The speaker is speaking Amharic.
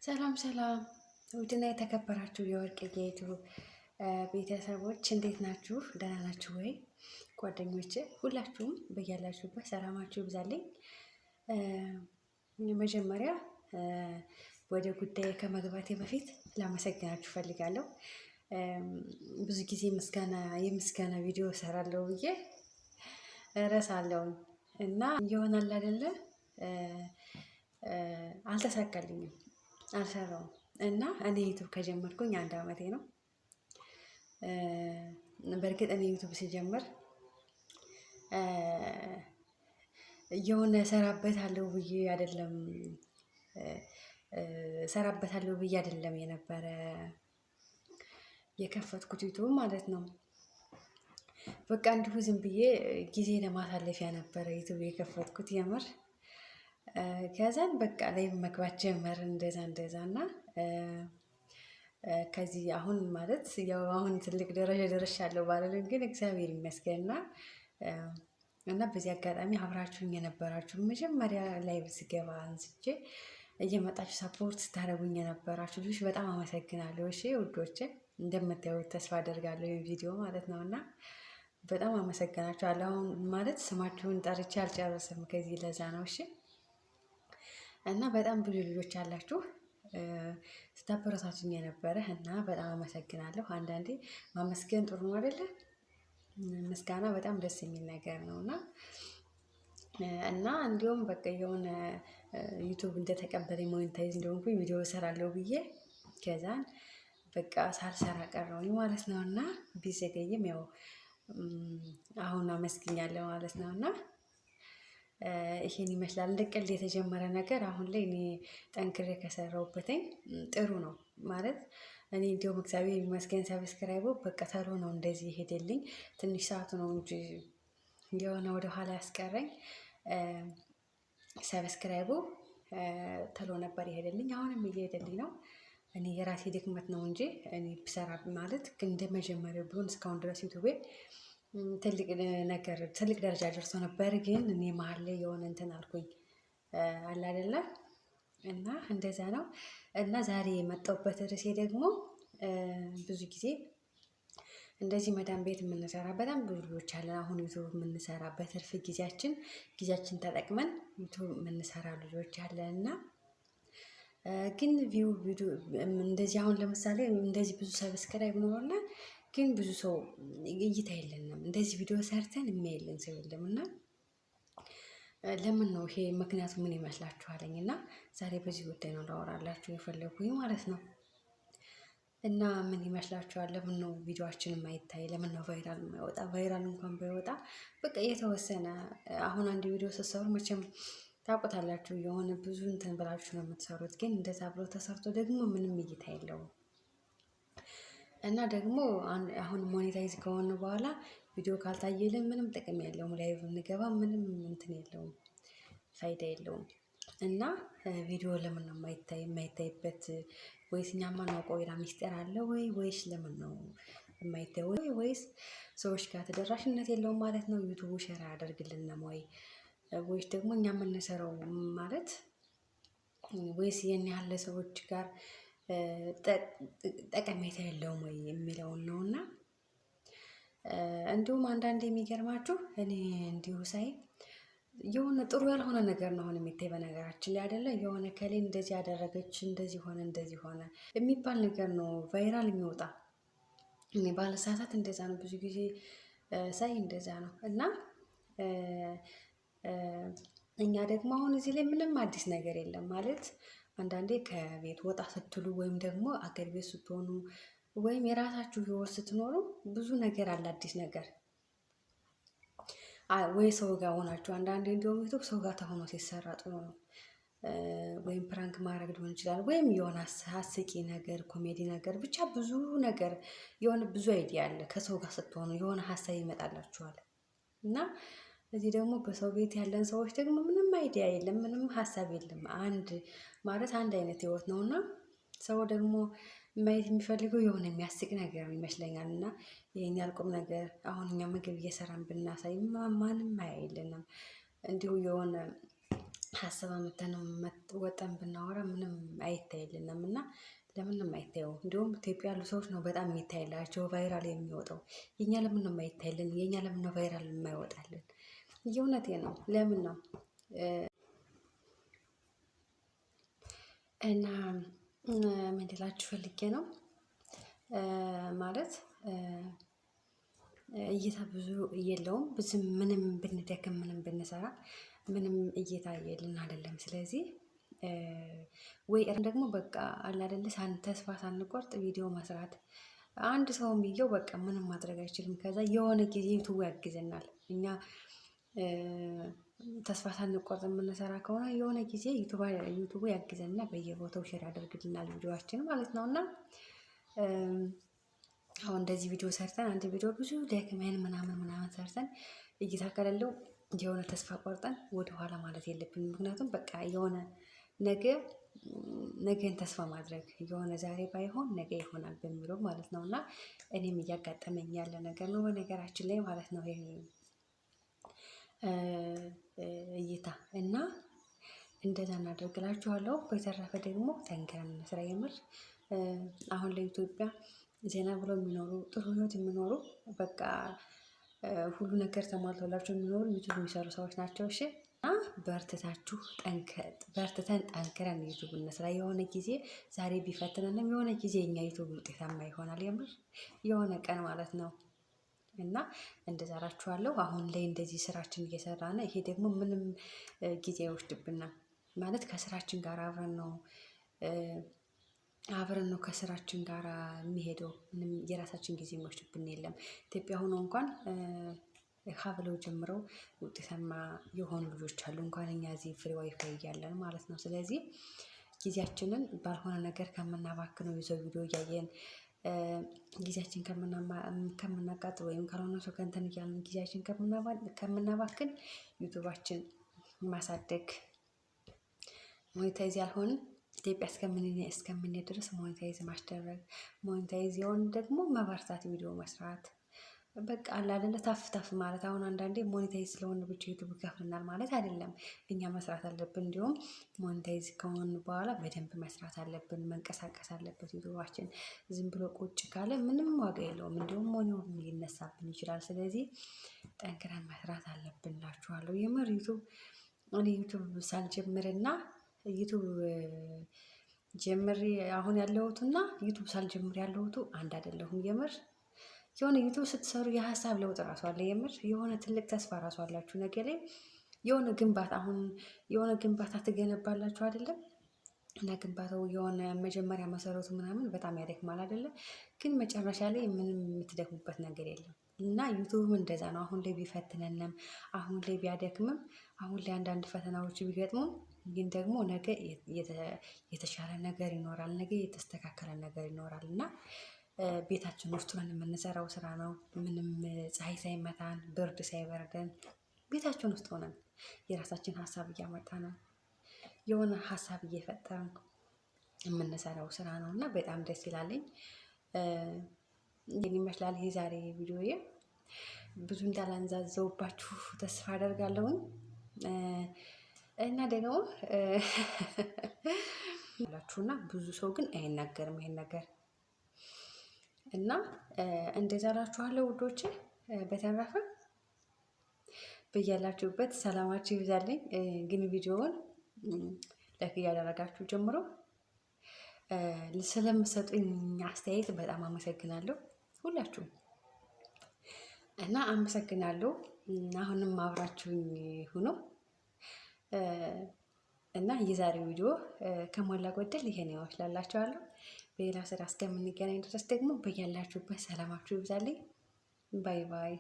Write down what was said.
ሰላም ሰላም ውድና የተከበራችሁ የወርቅ ጌቱ ቤተሰቦች እንዴት ናችሁ? ደህና ናችሁ ወይ? ጓደኞቼ ሁላችሁም በያላችሁበት ሰላማችሁ ይብዛልኝ። መጀመሪያ ወደ ጉዳይ ከመግባቴ በፊት ላመሰግናችሁ ፈልጋለሁ። ብዙ ጊዜ የምስጋና ቪዲዮ እሰራለሁ ብዬ እረሳለሁ እና ይሆናል አይደለ? አልተሳካልኝም፣ አልሰራውም እና እኔ ዩቱብ ከጀመርኩኝ 1 ዓመቴ ነው። በእርግጥ እኔ ዩቱብ ሲጀምር የሆነ ሰራበታለሁ ብዬ አይደለም የነበረ የከፈትኩት ዩቱብ ማለት ነው። በቃ እንዲሁ ዝም ብዬ ጊዜ ለማሳለፊያ ነበረ ዩቱብ የከፈትኩት የምር። ከዛን በቃ ላይ መግባት ጀመር እንደዛ እና ከዚህ አሁን ማለት ያው አሁን ትልቅ ደረጃ ደርሻለሁ ባልልም ግን እግዚአብሔር ይመስገንና እና በዚህ አጋጣሚ አብራችሁኝ የነበራችሁ መጀመሪያ ላይ ስገባ አንስቼ እየመጣችሁ ሰፖርት ስታደርጉኝ የነበራችሁ ልጆች በጣም አመሰግናለሁ። እሺ ውዶቼ እንደምታዩት ተስፋ አደርጋለሁ ይሄን ቪዲዮ ማለት ነው እና በጣም አመሰግናችኋለሁ። አሁን ማለት ስማችሁን ጠርቼ አልጨርስም ከዚህ ለዛ ነው። እሺ እና በጣም ብዙ ልጆች አላችሁ ስታበረታቱኝ የነበረ እና በጣም አመሰግናለሁ። አንዳንዴ ማመስገን ጥሩ ነው አይደለ? ምስጋና በጣም ደስ የሚል ነገር ነው እና እንዲሁም በቃ የሆነ ዩቱብ እንደተቀበለኝ ሞኔታይዝ እንደሆንኩኝ ቪዲዮ እሰራለሁ ብዬ ከዛን በቃ ሳልሰራ ቀረሁኝ ማለት ነው እና ቢዘገይም ያው አሁን አመስግኛለሁ ማለት ነው እና ይሄን ይመስላል። እንደ ቀልድ የተጀመረ ነገር አሁን ላይ እኔ ጠንክሬ ከሰራሁበትኝ ጥሩ ነው ማለት እኔ እንዲሁም እግዚአብሔር ይመስገን ሰብስክራይቡ በቃ ተሎ ነው እንደዚህ ይሄድልኝ። ትንሽ ሰዓቱ ነው እንጂ የሆነ ወደ ኋላ ያስቀረኝ ሰብስክራይቡ ተሎ ነበር ይሄድልኝ። አሁንም እየሄደልኝ ነው። እኔ የራሴ ድክመት ነው እንጂ እኔ ብሰራ ማለት እንደ መጀመሪያው ቢሆን እስካሁን ድረስ ዩቱቤ ትልቅ ደረጃ ደርሶ ነበር። ግን እኔ መሀል ላይ የሆነ እንትን አልኩኝ አለ አይደለ? እና እንደዛ ነው እና ዛሬ የመጣሁበት ርዕሴ ደግሞ ብዙ ጊዜ እንደዚህ መዳም ቤት የምንሰራ በጣም ብዙ ልጆች አለን። አሁን ዩቱብ የምንሰራ በትርፍ ጊዜያችን ተጠቅመን ዩቱብ የምንሰራ ልጆች አለን እና ግን ቪዲዮ እንደዚህ አሁን ለምሳሌ እንደዚህ ብዙ ሰብስክራይብ ኖሮና ግን ብዙ ሰው እይታ የለንም። እንደዚህ ቪዲዮ ሰርተን የሚያየልን ሰው የለም እና ለምን ነው ይሄ ምክንያቱ ምን ይመስላችኋልኝ? እና ዛሬ በዚህ ጉዳይ ነው ላወራላችሁ የፈለኩኝ ማለት ነው። እና ምን ይመስላችኋል? ለምን ነው ቪዲዮአችን የማይታይ? ለምን ነው ቫይራል የማይወጣ? ቫይራል እንኳን ባይወጣ በቃ የተወሰነ አሁን አንድ ቪዲዮ ስትሰሩ መቼም ታውቁታላችሁ የሆነ ብዙ እንትን ብላችሁ ነው የምትሰሩት። ግን እንደዛ ብሎ ተሰርቶ ደግሞ ምንም እይታ የለውም እና ደግሞ አሁን ሞኔታይዝ ከሆነ በኋላ ቪዲዮ ካልታየልን ምንም ጥቅም የለውም። ላይቭ እንገባ ምንም እንትን የለውም፣ ፋይዳ የለውም። እና ቪዲዮ ለምን ነው የማይታይበት? ወይስ እኛ ማናውቀው ሌላ ሚስጥር አለ ወይስ ለምን ነው የማይታይ? ወይስ ሰዎች ጋር ተደራሽነት የለውም ማለት ነው? ዩቱቡ ሼር አያደርግልንም ወይስ ደግሞ እኛ የምንሰራው ማለት ወይስ የኛ ያለ ሰዎች ጋር ጠቀሜታ የለውም ወይ የሚለውን ነው። እና እንዲሁም አንዳንዴ የሚገርማችሁ እኔ እንዲሁ ሳይ የሆነ ጥሩ ያልሆነ ነገር ነው አሁን የሚታይ በነገራችን ላይ አይደለ? የሆነ ከሌ እንደዚህ ያደረገች እንደዚህ ሆነ የሚባል ነገር ነው ቫይራል የሚወጣ። እኔ ባለሳሳት እንደዛ ነው ብዙ ጊዜ ሳይ እንደዛ ነው። እና እኛ ደግሞ አሁን እዚህ ላይ ምንም አዲስ ነገር የለም ማለት አንዳንዴ ከቤት ወጣ ስትሉ ወይም ደግሞ አገር ቤት ስትሆኑ ወይም የራሳችሁ ህይወት ስትኖሩ ብዙ ነገር አለ አዲስ ነገር ወይ ሰው ጋር ሆናችሁ አንዳንዴ እንደውም ዩቱብ ሰው ጋር ተሆኖ ሲሰራ ጥሩ ነው። ወይም ፕራንክ ማድረግ ሊሆን ይችላል ወይም የሆነ አስቂ ነገር ኮሜዲ ነገር ብቻ ብዙ ነገር የሆነ ብዙ አይዲያ አለ ከሰው ጋር ስትሆኑ የሆነ ሀሳብ ይመጣላችኋል። እና እዚህ ደግሞ በሰው ቤት ያለን ሰዎች ደግሞ ምንም አይዲያ የለም፣ ምንም ሀሳብ የለም። አንድ አይነት ህይወት ነውና ሰው ደግሞ ማየት የሚፈልገው የሆነ የሚያስቅ ነገር ይመስለኛል። እና ይሄን ያልቁም ነገር አሁን እኛ ምግብ እየሰራን ብናሳይ ማንም አያየልንም። እንዲሁ የሆነ ሀሳብ አመተን ወጠን ብናወራ ምንም አይታይልንም እና ለምንም አይታየው። እንዲሁም ኢትዮጵያ ያሉ ሰዎች ነው በጣም የሚታይላቸው ቫይራል የሚወጣው። የኛ ለምን ነው የማይታይልን? የኛ ለምን ነው ቫይራል የማይወጣልን? የእውነቴ ነው። ለምን ነው እና ምን ልላችሁ ፈልጌ ነው ማለት እይታ ብዙ የለውም። ምንም ብንደክም ምንም ብንሰራ ምንም እይታ የልን አይደለም። ስለዚህ ወይ ደግሞ በቃ አለ አይደለ ተስፋ ሳንቆርጥ ቪዲዮ መስራት። አንድ ሰውም ብየው በቃ ምንም ማድረግ አይችልም። ከዛ የሆነ ጊዜ ዩቱቡ ያግዘናል። እኛ ተስፋ ሳንቆርጥ የምንሰራ ከሆነ የሆነ ጊዜ ዩቱቡ ያግዘና በየቦታው ሼር ያደርግልናል ቪዲዮአችን ማለት ነው። እና አሁን እንደዚህ ቪዲዮ ሰርተን አንድ ቪዲዮ ብዙ ደክመን ምናምን ሰርተን እይታ ከሌለው የሆነ ተስፋ ቆርጠን ወደኋላ ማለት የለብንም። ምክንያቱም በቃ የሆነ ነገን ተስፋ ማድረግ የሆነ ዛሬ ባይሆን ነገ ይሆናል በሚለው ማለት ነው። እና እኔም እያጋጠመኝ ያለ ነገር ነው በነገራችን ላይ ማለት ነው ይሄ እይታ እና እንደዛ እናደርግላችኋለሁ። በተረፈ ደግሞ ጠንክረን እንስራ። የምር አሁን ለኢትዮጵያ ዜና ብሎ የሚኖሩ ጥሩ ህይወት የሚኖሩ በቃ ሁሉ ነገር ተሟልቶላቸው የሚኖሩ ዩቱብ የሚሰሩ ሰዎች ናቸው። እሺ እና በርትተን ጠንክረን ዩቱብ እንስራ። የሆነ ጊዜ ዛሬ ቢፈትነንም የሆነ ጊዜ እኛ ዩቱብ ውጤታማ ይሆናል። የምር የሆነ ቀን ማለት ነው። እና እንደዛ እላችኋለሁ። አሁን ላይ እንደዚህ ስራችን እየሰራን ይሄ ደግሞ ምንም ጊዜ አይወስድብንም ማለት ከስራችን ጋር አብረን ነው ከስራችን ጋር የሚሄደው። ምንም የራሳችን ጊዜ የሚወስድብን የለም። ኢትዮጵያ ሆኖ እንኳን ብለው ጀምረው ውጤታማ የሆኑ ልጆች አሉ። እንኳን እኛ እዚህ ፍሪ ዋይፋይ እያለን ማለት ነው። ስለዚህ ጊዜያችንን ባልሆነ ነገር ከምናባክነው ይዘው ቪዲዮ እያየን ጊዜያችን ከምናቃጥል ወይም ካልሆነ ሰው ከእንትን እያልን ጊዜያችን ከምናባክን ዩቱባችን ማሳደግ ሞኔታይዝ ያልሆንን ኢትዮጵያ እስከምንሄድ ድረስ ሞኔታይዝ ማስደረግ፣ ሞኔታይዝ የሆን ደግሞ መበርታት፣ ቪዲዮ መስራት በቃ አለ አይደለ ታፍ ማለት። አሁን አንዳንዴ ሞኔታይዝ ስለሆነ ብቻ ዩቱብ ይከፍልናል ማለት አይደለም። እኛ መስራት አለብን። እንዲሁም ሞኔታይዝ ከሆን በኋላ በደንብ መስራት አለብን። መንቀሳቀስ አለበት ዩቱባችን። ዝም ብሎ ቁጭ ካለ ምንም ዋጋ የለውም። እንዲሁም ሞኒው ሊነሳብን ይችላል። ስለዚህ ጠንክረን መስራት አለብን እላችኋለሁ። የምር ዩቱብ ሳልጀምርና ዩቱብ ጀምሬ አሁን ያለሁትና ዩቱብ ሳልጀምር ያለሁት አንድ አይደለሁም። የምር የሆነ ዩቱብ ስትሰሩ የሀሳብ ለውጥ ራሱ አለ። የምር የሆነ ትልቅ ተስፋ ራሱ አላችሁ። ነገ ላይ የሆነ ግንባታ ትገነባላችሁ አይደለም? እና ግንባታው የሆነ መጀመሪያ መሰረቱ ምናምን በጣም ያደክማል አይደለም? ግን መጨረሻ ላይ ምንም የምትደክሙበት ነገር የለም። እና ዩቱብም እንደዛ ነው። አሁን ላይ ቢፈትነንም፣ አሁን ላይ ቢያደክምም፣ አሁን ላይ አንዳንድ ፈተናዎች ቢገጥሙም ግን ደግሞ ነገ የተሻለ ነገር ይኖራል። ነገ የተስተካከለ ነገር ይኖራል። እና ቤታችን ውስጥ ሆነን የምንሰራው ስራ ነው። ምንም ፀሐይ ሳይመታን ብርድ ሳይበርደን ቤታችን ውስጥ ሆነን የራሳችን ሀሳብ እያመጣን የሆነ ሀሳብ እየፈጠርን የምንሰራው ስራ ነው እና በጣም ደስ ይላለኝ። ይህን ይመስላል ይሄ ዛሬ ቪዲዮዬ። ብዙ እንዳላንዛዘውባችሁ ተስፋ አደርጋለሁኝ። እና ደግሞ ላችሁና ብዙ ሰው ግን አይናገርም ይሄን ነገር እና እንደዛ እላችኋለሁ ውዶቼ። በተረፈ በያላችሁበት ሰላማችሁ ይብዛልኝ። ግን ቪዲዮውን ላይክ እያደረጋችሁ ጀምሮ ስለምሰጡኝ አስተያየት በጣም አመሰግናለሁ ሁላችሁም እና አመሰግናለሁ። አሁንም አብራችሁኝ ሁኑ እና የዛሬው ቪዲዮ ከሞላ ጎደል ይሄን ይመስላላችኋለሁ። በሌላ ስራ እስከምንገናኝ ድረስ ደግሞ በያላችሁበት ሰላማችሁ ይብዛልኝ። ባይ ባይ።